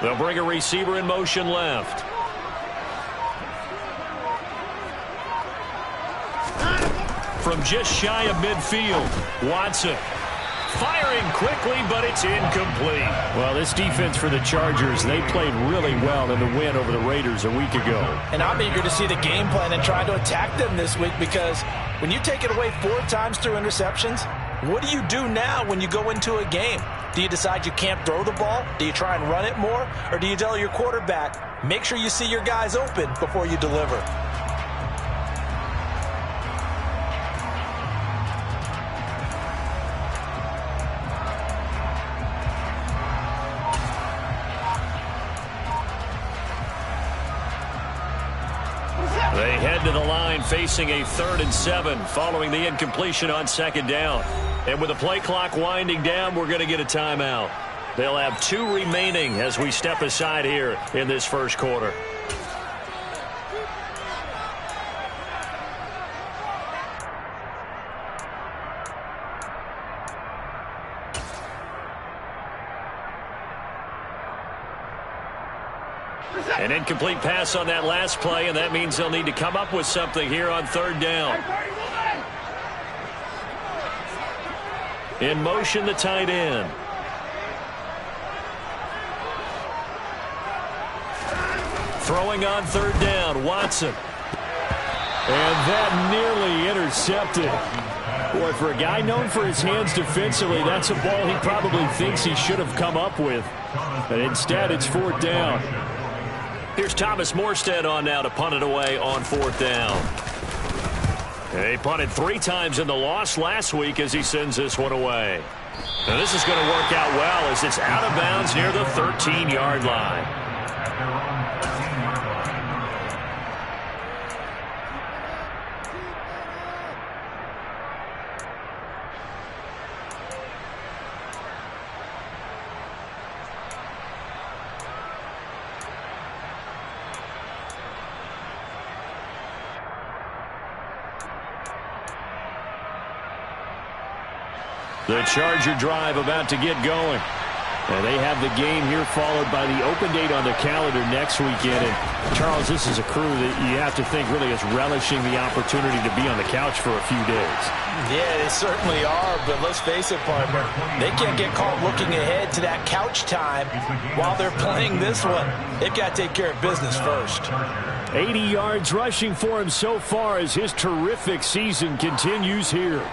They'll bring a receiver in motion left. From just shy of midfield, Watson. Firing quickly, but it's incomplete. Well, this defense for the Chargers, they played really well in the win over the Raiders a week ago. And I'm eager to see the game plan and try to attack them this week, because when you take it away 4 times through interceptions, what do you do now when you go into a game? Do you decide you can't throw the ball? Do you try and run it more? Or do you tell your quarterback, make sure you see your guys open before you deliver? They head to the line facing a 3rd and 7 following the incompletion on 2nd down. And with the play clock winding down, we're going to get a timeout. They'll have 2 remaining as we step aside here in this first quarter. An incomplete pass on that last play, and that means they'll need to come up with something here on 3rd down. In motion, the tight end. Throwing on 3rd down, Watson. And that nearly intercepted. Boy, for a guy known for his hands defensively, that's a ball he probably thinks he should have come up with. But instead, it's 4th down. Here's Thomas Morstead on now to punt it away on 4th down. They punted 3 times in the loss last week as he sends this one away. Now this is going to work out well as it's out of bounds near the 13-yard line. The Charger drive about to get going. And they have the game here followed by the open date on the calendar next weekend. And Charles, this is a crew that you have to think really is relishing the opportunity to be on the couch for a few days. Yeah, they certainly are, but let's face it, partner, they can't get caught looking ahead to that couch time while they're playing this one. They've got to take care of business first. 80 yards rushing for him so far as his terrific season continues here.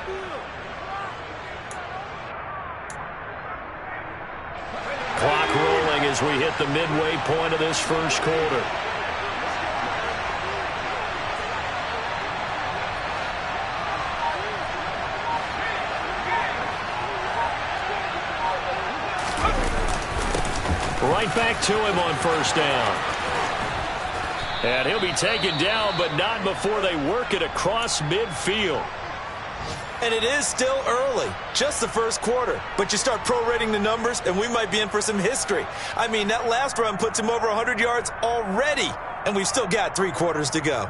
Clock rolling as we hit the midway point of this first quarter. Right back to him on 1st down. And he'll be taken down, but not before they work it across midfield. And it is still early, just the first quarter. But you start prorating the numbers, and we might be in for some history. I mean, that last run puts him over 100 yards already, and we've still got 3 quarters to go.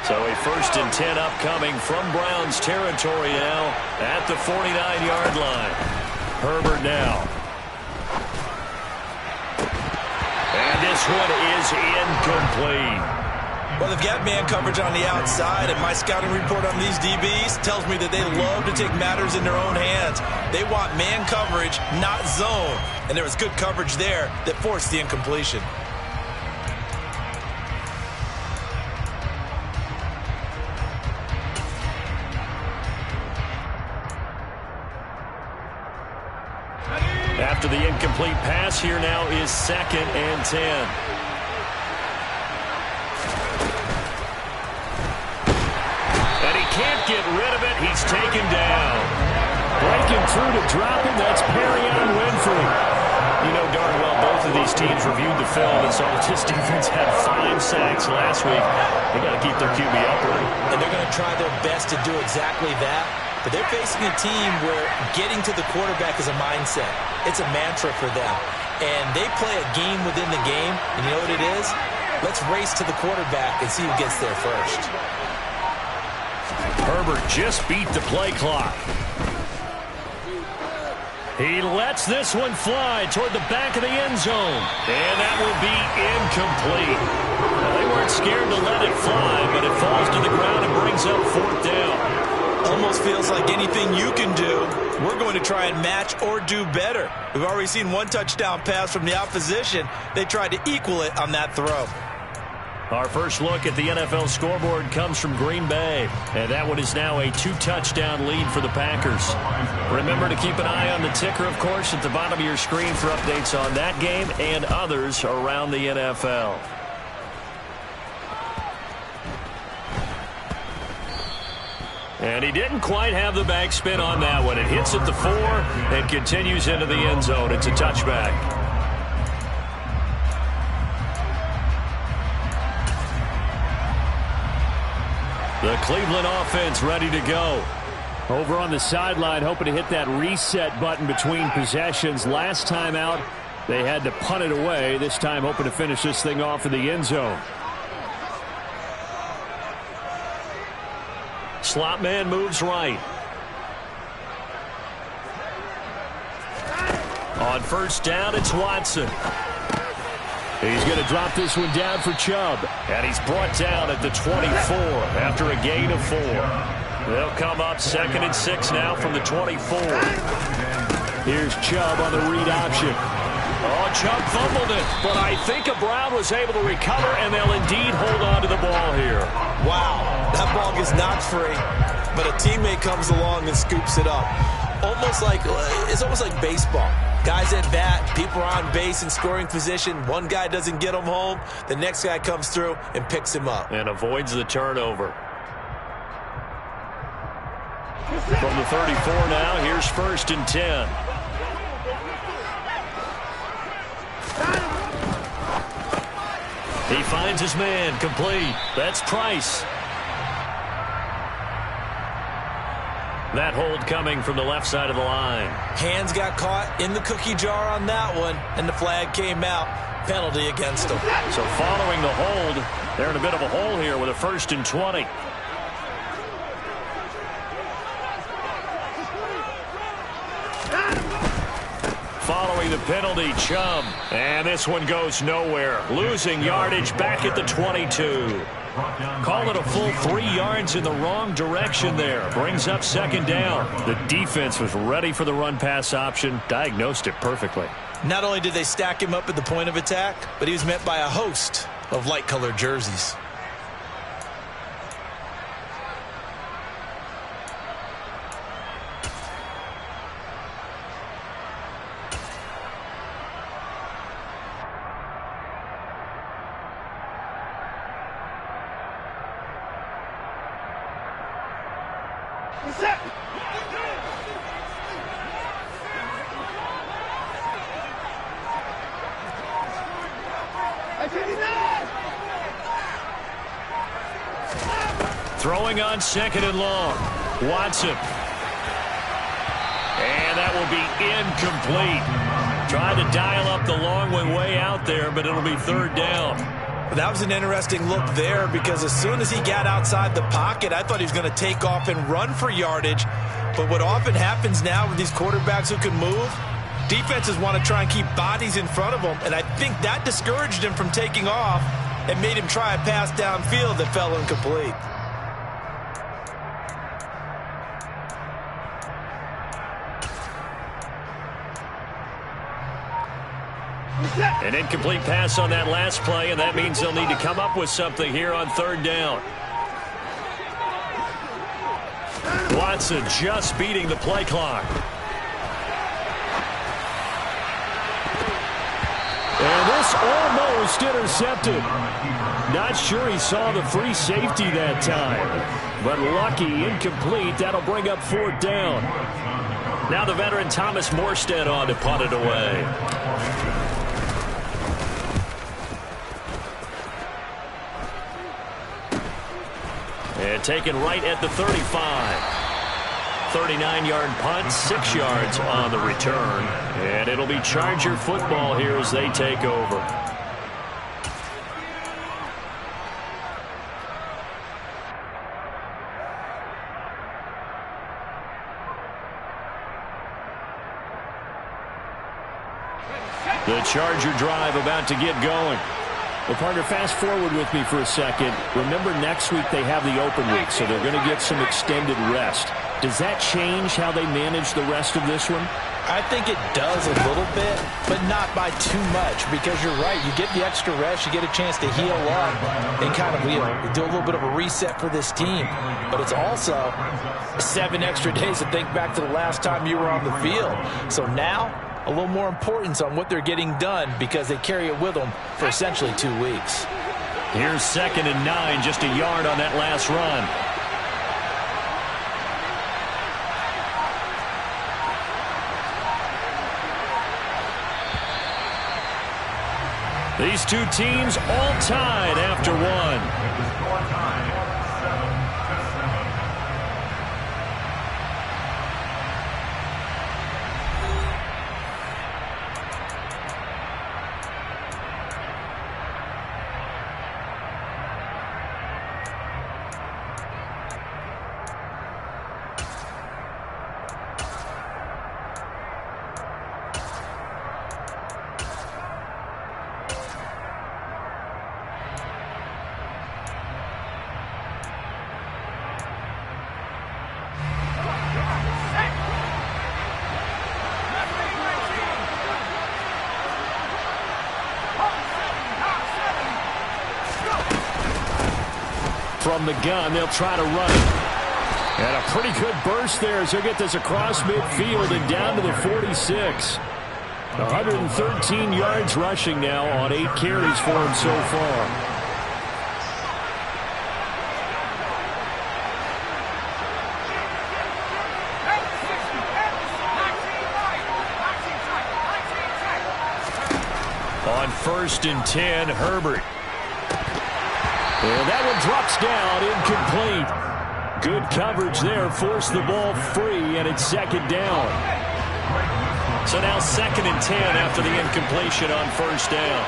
So a 1st and 10 upcoming from Browns territory now at the 49-yard line. Herbert now. And this one is incomplete. Well, they've got man coverage on the outside, and my scouting report on these DBs tells me that they love to take matters in their own hands. They want man coverage, not zone. And there was good coverage there that forced the incompletion. After the incomplete pass, here now is 2nd and 10. Can't get rid of it. He's taken down. Breaking through to drop him. That's Perrion Winfrey. You know darn well both of these teams reviewed the film and saw that this defense had 5 sacks last week. They got to keep their QB upright. And they're going to try their best to do exactly that. But they're facing a team where getting to the quarterback is a mindset. It's a mantra for them. And they play a game within the game. And you know what it is? Let's race to the quarterback and see who gets there first. Herbert just beat the play clock. He lets this one fly toward the back of the end zone. And that will be incomplete. Well, they weren't scared to let it fly, but it falls to the ground and brings up 4th down. Almost feels like anything you can do, we're going to try and match or do better. We've already seen one touchdown pass from the opposition. They tried to equal it on that throw. Our first look at the NFL scoreboard comes from Green Bay, and that one is now a 2-touchdown lead for the Packers. Remember to keep an eye on the ticker, of course, at the bottom of your screen for updates on that game and others around the NFL. And he didn't quite have the backspin on that one. It hits at the 4 and continues into the end zone. It's a touchback. The Cleveland offense ready to go. Over on the sideline, hoping to hit that reset button between possessions. Last time out, they had to punt it away. This time, hoping to finish this thing off in the end zone. Slot man moves right. On first down, it's Watson. He's going to drop this one down for Chubb. And he's brought down at the 24 after a gain of 4. They'll come up 2nd and 6 now from the 24. Here's Chubb on the read option. Oh, Chubb fumbled it, but I think Brown was able to recover, and they'll indeed hold on to the ball here. Wow, that ball gets knocked free, but a teammate comes along and scoops it up. It's almost like baseball. Guys at bat, people are on base in scoring position. One guy doesn't get him home. The next guy comes through and picks him up. And avoids the turnover. From the 34 now, here's 1st and 10. He finds his man, complete. That's Price. That hold coming from the left side of the line. Hands got caught in the cookie jar on that one, and the flag came out. Penalty against him. So following the hold, they're in a bit of a hole here with a 1st and 20. Following the penalty, Chubb. And this one goes nowhere. Losing yardage back at the 22. Call it a full 3 yards in the wrong direction there. Brings up 2nd down. The defense was ready for the run-pass option. Diagnosed it perfectly. Not only did they stack him up at the point of attack, but he was met by a host of light-colored jerseys. Throwing on 2nd and long. Watson. And that will be incomplete. Trying to dial up the long one way out there, but it'll be 3rd down. That was an interesting look there, because as soon as he got outside the pocket, I thought he was going to take off and run for yardage. But what often happens now with these quarterbacks who can move, defenses want to try and keep bodies in front of them, and I think that discouraged him from taking off and made him try a pass downfield that fell incomplete. An incomplete pass on that last play, and that means they'll need to come up with something here on 3rd down. Watson just beating the play clock. And this almost intercepted. Not sure he saw the free safety that time, but lucky, incomplete. That'll bring up 4th down. Now the veteran Thomas Morstead on to punt it away. And taken right at the 35. 39-yard punt, 6 yards on the return. And it'll be Charger football here as they take over. The Charger drive about to get going. Well, partner, fast forward with me for a second. Remember, next week they have the open week, so they're going to get some extended rest. Does that change how they manage the rest of this one? I think it does a little bit, but not by too much, because you're right. You get the extra rest, you get a chance to heal up and kind of do a little bit of a reset for this team. But it's also 7 extra days to think back to the last time you were on the field. So now, a little more importance on what they're getting done because they carry it with them for essentially 2 weeks. Here's 2nd and 9, just a yard on that last run. These two teams all tied after one. From the gun, they'll try to run it. And a pretty good burst there as he'll get this across midfield and down to the 46. 113 yards rushing now on 8 carries for him so far. On 1st and 10, Herbert. And that one drops down, incomplete. Good coverage there, forced the ball free, and it's 2nd down. So now 2nd and 10 after the incompletion on 1st down.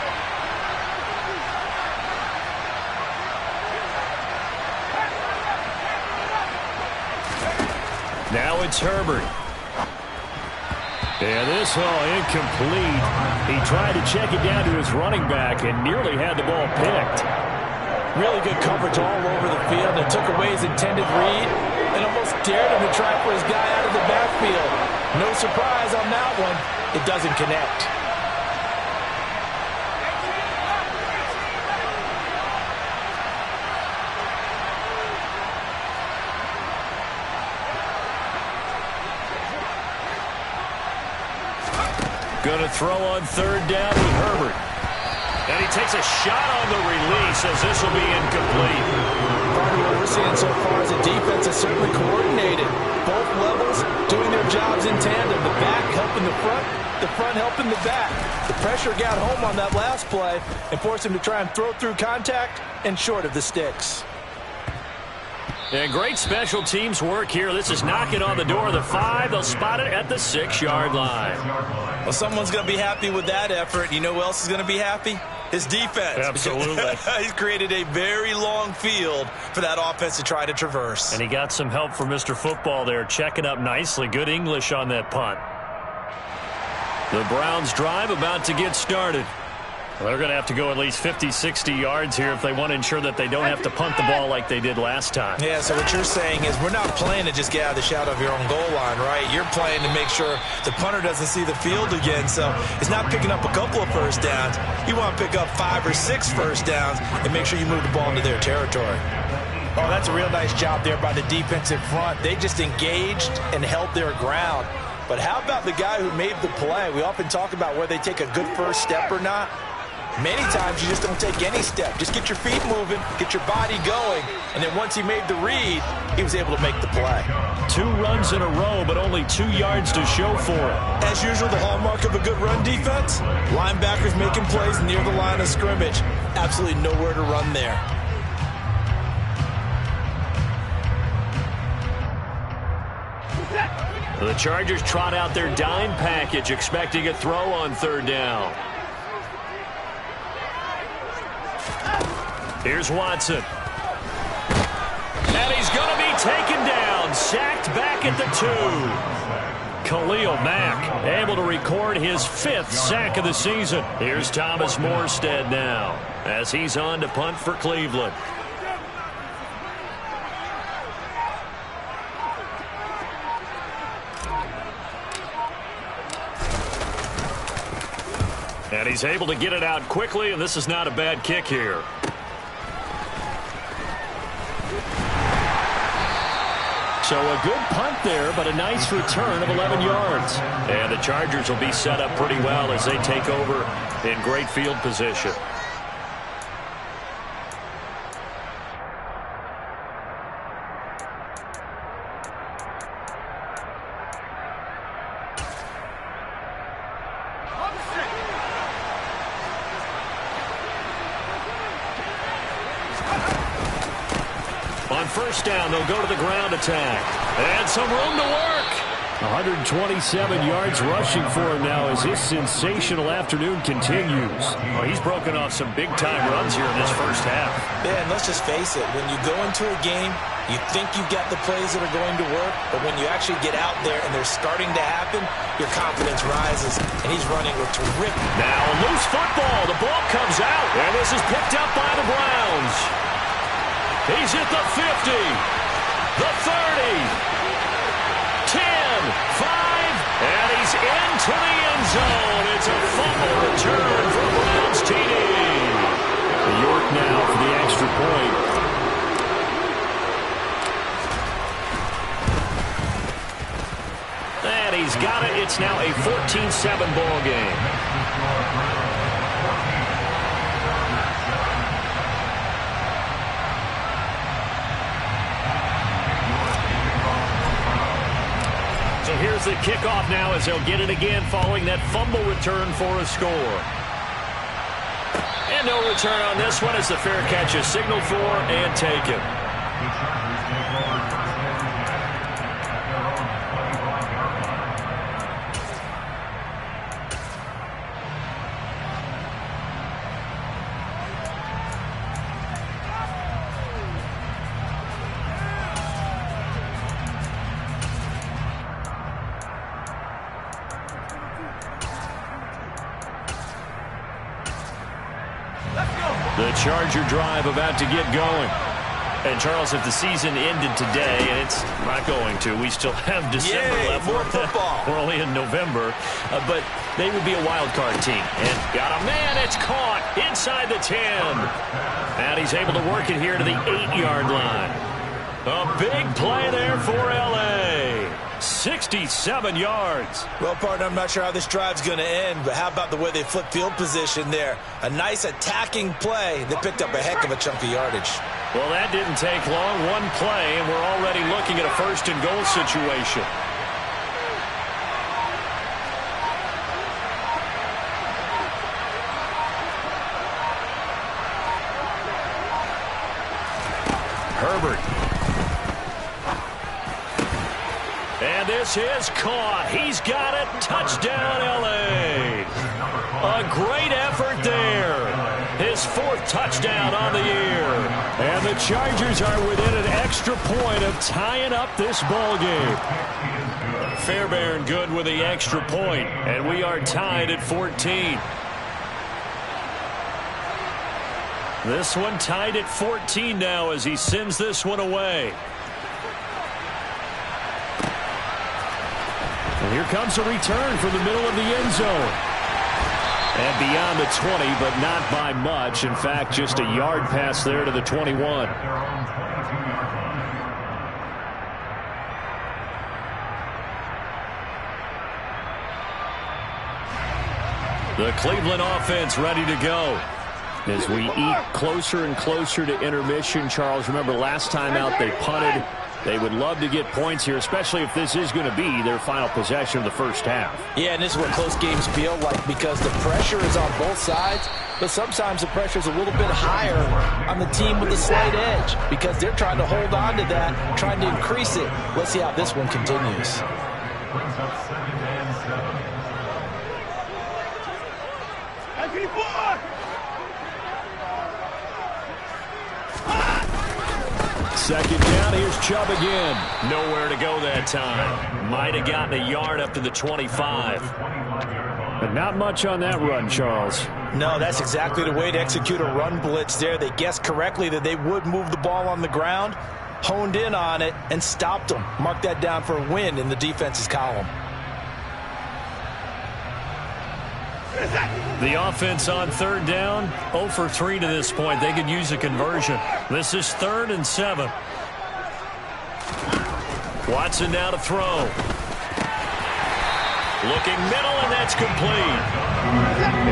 Now it's Herbert. And this, incomplete. He tried to check it down to his running back and nearly had the ball picked. Really good coverage all over the field. It took away his intended read and almost dared him to try for his guy out of the backfield. No surprise on that one. It doesn't connect. Going to throw on 3rd down with Herbert. And he takes a shot on the release as this will be incomplete. Part of what we're seeing so far is the defense is certainly coordinated. Both levels doing their jobs in tandem. The back helping the front helping the back. The pressure got home on that last play and forced him to try and throw through contact and short of the sticks. And great special teams work here. This is knocking on the door of the 5. They'll spot it at the 6-yard line. Well, someone's going to be happy with that effort. You know who else is going to be happy? His defense. Absolutely. He's created a very long field for that offense to try to traverse. And he got some help from Mr. Football there, checking up nicely. Good English on that punt. The Browns drive about to get started. Well, they're going to have to go at least 50, 60 yards here if they want to ensure that they don't have to punt the ball like they did last time. Yeah, so what you're saying is we're not playing to just get out of the shadow of your own goal line, right? You're playing to make sure the punter doesn't see the field again. So it's not picking up a couple of first downs. You want to pick up 5 or 6 first downs and make sure you move the ball into their territory. Oh, that's a real nice job there by the defensive front. They just engaged and held their ground. But how about the guy who made the play? We often talk about whether they take a good first step or not. Many times you just don't take any step. Just get your feet moving, get your body going, and then once he made the read, he was able to make the play. 2 runs in a row, but only 2 yards to show for it. As usual, the hallmark of a good run defense, linebackers making plays near the line of scrimmage. Absolutely nowhere to run there. The Chargers trot out their dime package, expecting a throw on 3rd down. Here's Watson. And he's going to be taken down, sacked back at the 2. Khalil Mack able to record his 5th sack of the season. Here's Thomas Morstead now as he's on to punt for Cleveland. And he's able to get it out quickly, and this is not a bad kick here. So a good punt there, but a nice return of 11 yards. And the Chargers will be set up pretty well as they take over in great field position. On first down, they'll go to the ground attack. And some room to work. 127 yards rushing for him now as his sensational afternoon continues. Well, he's broken off some big-time runs here in this first half. Yeah, and let's just face it. When you go into a game, you think you've got the plays that are going to work, but when you actually get out there and they're starting to happen, your confidence rises, and he's running with terrific. Now a loose football. The ball comes out, and this is picked up by the Browns. He's at the 50, the 30, 10, 5, and he's into the end zone. It's a fumble return for Browns TD. York now for the extra point. And he's got it. It's now a 14-7 ball game. Here's the kickoff now as they'll get it again following that fumble return for a score. And no return on this one as the fair catch is signaled for and taken. The Charger drive about to get going. And, Charles, if the season ended today, and it's not going to, we still have December left. More football. We're only in November. But they would be a wild card team. And got a man, it's caught inside the 10. And he's able to work it here to the 8-yard line. A big play there for L.A. 67 yards. Well, partner, I'm not sure how this drive's going to end, but how about the way they flip field position there? A nice attacking play that picked up a heck of a chunk of yardage. Well, that didn't take long. One play, and we're already looking at a first-and-goal situation. Herbert. And this is caught. He's got it. Touchdown, L.A. A great effort there. His 4th touchdown on the year. And the Chargers are within an extra point of tying up this ball game. Fairbairn good with the extra point, and we are tied at 14. This one tied at 14 now as he sends this one away. And here comes a return from the middle of the end zone. And beyond the 20, but not by much. In fact, just a yard pass there to the 21. The Cleveland offense ready to go. As we eat closer and closer to intermission, Charles, remember last time out they punted. They would love to get points here, especially if this is going to be their final possession of the first half. Yeah, and this is what close games feel like because the pressure is on both sides, but sometimes the pressure is a little bit higher on the team with the slight edge because they're trying to hold on to that, trying to increase it. Let's see how this one continues. Second down, here's Chubb again. Nowhere to go that time. Might have gotten a yard up to the 25. But not much on that run, Charles. No, that's exactly the way to execute a run blitz there. They guessed correctly that they would move the ball on the ground, honed in on it, and stopped them. Mark that down for a win in the defense's column. The offense on third down, 0 for 3 to this point. They could use a conversion. This is 3rd and 7. Watson now to throw. Looking middle, and that's complete.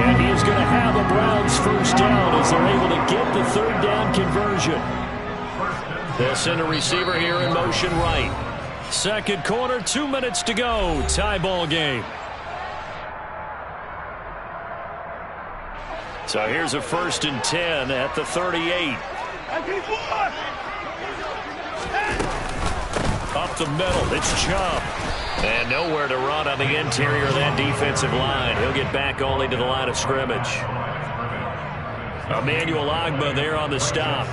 And he is going to have the Browns first down as they're able to get the third down conversion. They'll send a receiver here in motion right. Second quarter, 2 minutes to go. Tie ball game. So here's a 1st and 10 at the 38. Up the middle, it's Chubb. And nowhere to run on the interior of that defensive line. He'll get back only to the line of scrimmage. Emmanuel Ogbah there on the stop.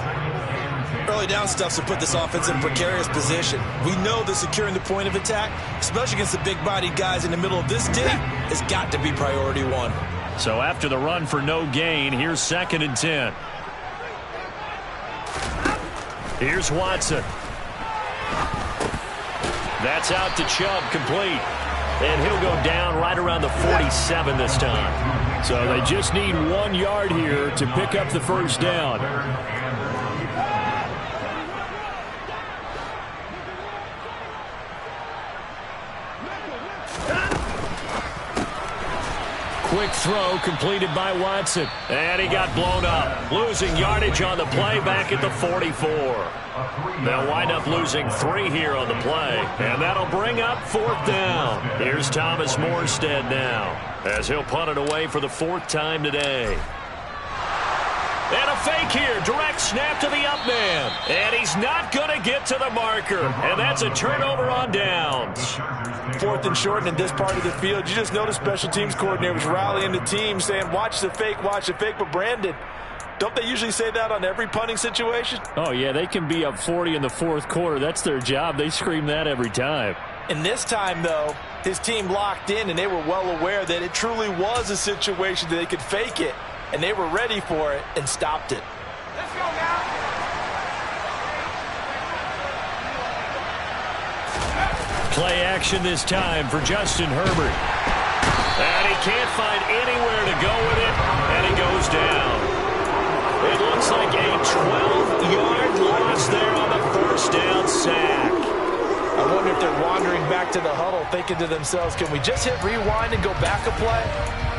Early down stuffs will put this offense in a precarious position. We know that securing the point of attack, especially against the big-bodied guys in the middle of this D, has got to be priority 1. So after the run for no gain, here's 2nd and 10. Here's Watson. That's out to Chubb, complete. And he'll go down right around the 47 this time. So they just need 1 yard here to pick up the first down. Quick throw completed by Watson. And he got blown up. Losing yardage on the play back at the 44. They'll wind up losing 3 here on the play. And that'll bring up 4th down. Here's Thomas Morstead now as he'll punt it away for the 4th time today. And a fake here. Direct snap to the up man. And he's not going to get to the marker. And that's a turnover on downs. 4th and short, and in this part of the field, you just notice special teams coordinators rallying the team saying, watch the fake, watch the fake. But Brandon, don't they usually say that on every punting situation? Oh, yeah, they can be up 40 in the 4th quarter. That's their job. They scream that every time. And this time, though, his team locked in, and they were well aware that it truly was a situation that they could fake it. And they were ready for it and stopped it. Let's go now. Play action this time for Justin Herbert. And he can't find anywhere to go with it, and he goes down. It looks like a 12-yard loss there on the first down sack. I wonder if they're wandering back to the huddle thinking to themselves, can we just hit rewind and go back a play?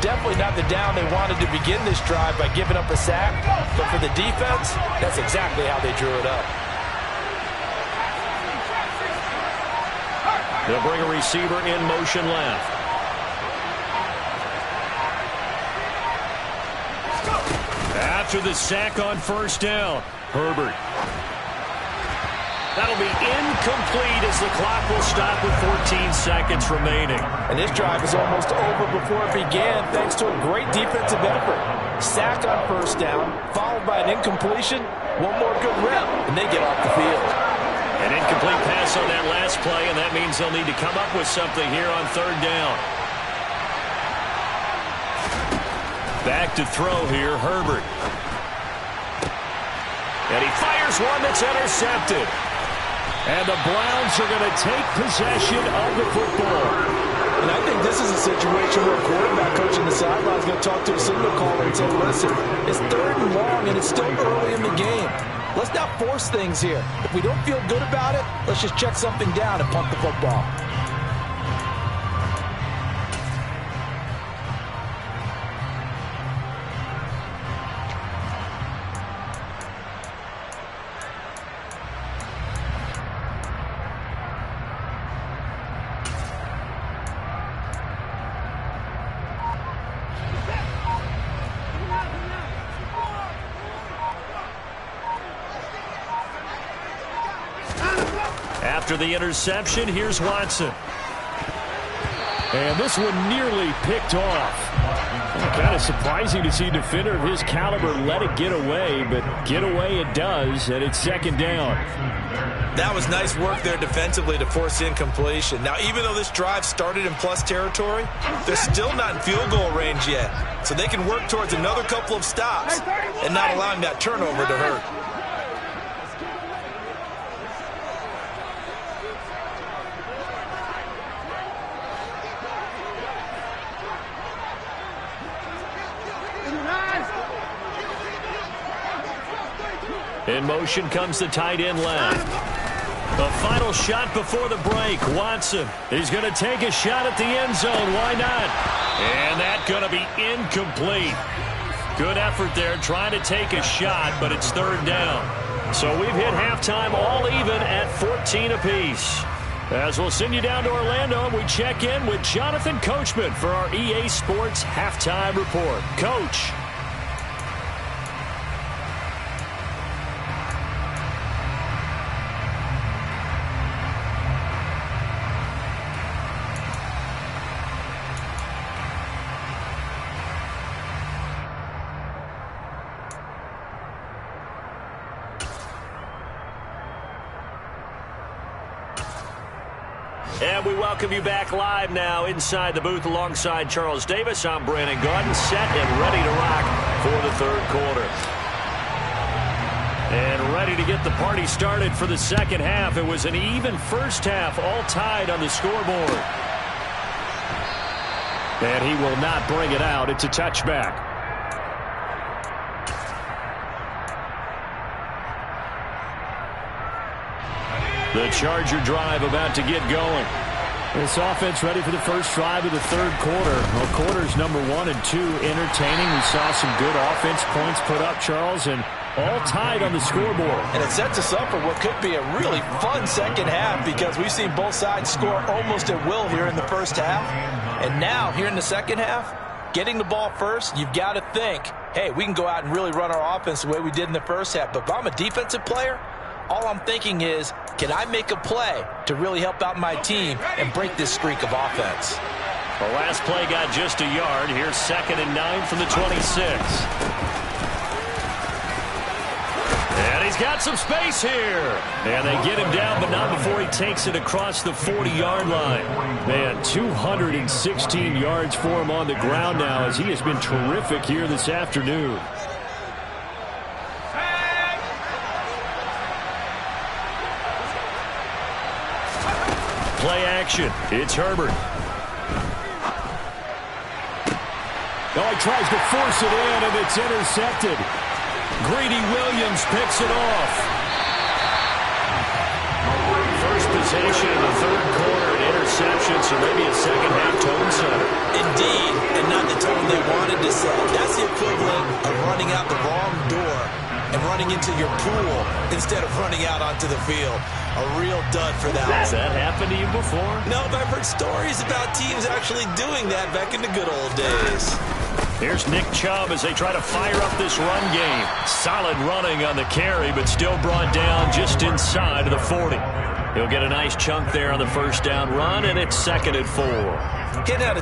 Definitely not the down they wanted to begin this drive by giving up a sack. But for the defense, that's exactly how they drew it up. They'll bring a receiver in motion left. After the sack on first down, Herbert. That'll be incomplete as the clock will stop with 14 seconds remaining. And this drive is almost over before it began thanks to a great defensive effort. Sack on first down, followed by an incompletion. One more good rep, and they get off the field. An incomplete pass on that last play, and that means they'll need to come up with something here on third down. Back to throw here, Herbert. And he fires one that's intercepted. And the Browns are going to take possession of the football. And I think this is a situation where a quarterback coach in the sideline is going to talk to a signal caller and say, listen, it's 3rd and long, and it's still early in the game. Let's not force things here. If we don't feel good about it, let's just check something down and punt the football. After the interception, here's Watson. And this one nearly picked off. Kind of surprising to see a defender of his caliber let it get away, but get away it does, and it's second down. That was nice work there defensively to force incompletion. Now, even though this drive started in plus territory, they're still not in field goal range yet. So they can work towards another couple of stops and not allowing that turnover to hurt. In motion comes the tight end left. The final shot before the break. Watson is going to take a shot at the end zone. Why not? And that's going to be incomplete. Good effort there trying to take a shot, but it's third down. So we've hit halftime all even at 14 apiece. As we'll send you down to Orlando, we check in with Jonathan Coachman for our EA Sports Halftime Report. Coach. And we welcome you back live now inside the booth alongside Charles Davis. I'm Brandon Gaudin, set and ready to rock for the third quarter. And ready to get the party started for the second half. It was an even first half, all tied on the scoreboard. And he will not bring it out. It's a touchback. The Charger drive about to get going. This offense ready for the first drive of the third quarter. Well, quarters number 1 and 2 entertaining. We saw some good offense points put up, Charles, and all tied on the scoreboard. And it sets us up for what could be a really fun second half because we've seen both sides score almost at will here in the first half. And now, here in the second half, getting the ball first, you've got to think, hey, we can go out and really run our offense the way we did in the first half. But if I'm a defensive player, all I'm thinking is, can I make a play to really help out my team and break this streak of offense? The last play got just a yard. Here's 2nd and 9 from the 26. And he's got some space here. And they get him down, but not before he takes it across the 40-yard line. Man, 216 yards for him on the ground now as he has been terrific here this afternoon. Play action. It's Herbert. Oh, he tries to force it in, and it's intercepted. Greedy Williams picks it off. First possession of the third quarter, an interception, so maybe a second-half tone setter. Indeed, and not the tone they wanted to set. That's the equivalent of running out the wrong door and running into your pool instead of running out onto the field. A real dud for that. Has that happened to you before? No, but I've heard stories about teams actually doing that back in the good old days. Here's Nick Chubb as they try to fire up this run game. Solid running on the carry, but still brought down just inside of the 40. He'll get a nice chunk there on the first down run, and it's 2nd and 4. Getting out of